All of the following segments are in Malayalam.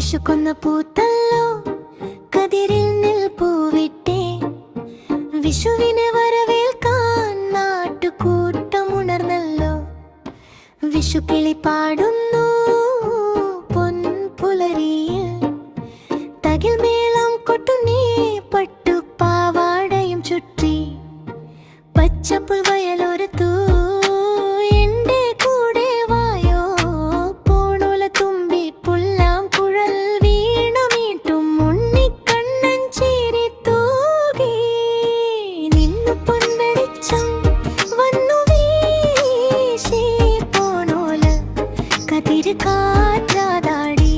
വിഷുക്കുന്ന പൂത്തല്ലോ കതിരിൽ നിൽപ്പൂവിട്ടേ വിഷുവിനെ വരവേൽക്കാൻ നാട്ടുകൂട്ടമുണർന്നല്ലോ വിഷുക്കിളി പാടുന്നു പൊൻപുലരിയിൽ തകിൽ മേളം കൊട്ടുന്നേ പട്ടുപാവാടയും ചുറ്റി പച്ചപ്പുൽവയലോരത്തു എന്റെ കൂടെ വായോ പോണുല തുമ്പി പുല്ലാം കുഴൽ വീണമീട്ടും ഉണ്ണിക്കണ്ണൻ ചിരി തൂകി നിന്നു പൊൻവെളിച്ചം വന്നു വീശി പോണോല കതിര് കാറ്റാതാടി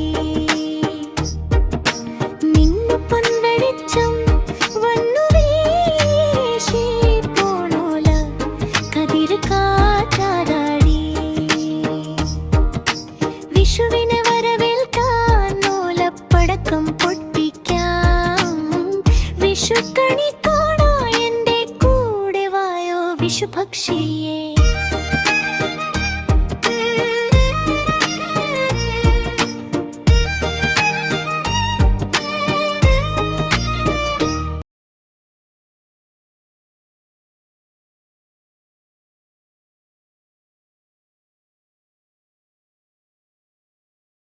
നിന്നു പൊൻവെളിച്ചം വന്നു വീശി പോണോല കതിര് കാറ്റാതാടി വിഷുവിനെ വരവേൽക്കാൻ ഓലപ്പടക്കം പൊട്ടിക്കാം വിഷുക്കണി കാണാൻ എന്റെ കൂടെ വായോ വിഷുപക്ഷിയേ.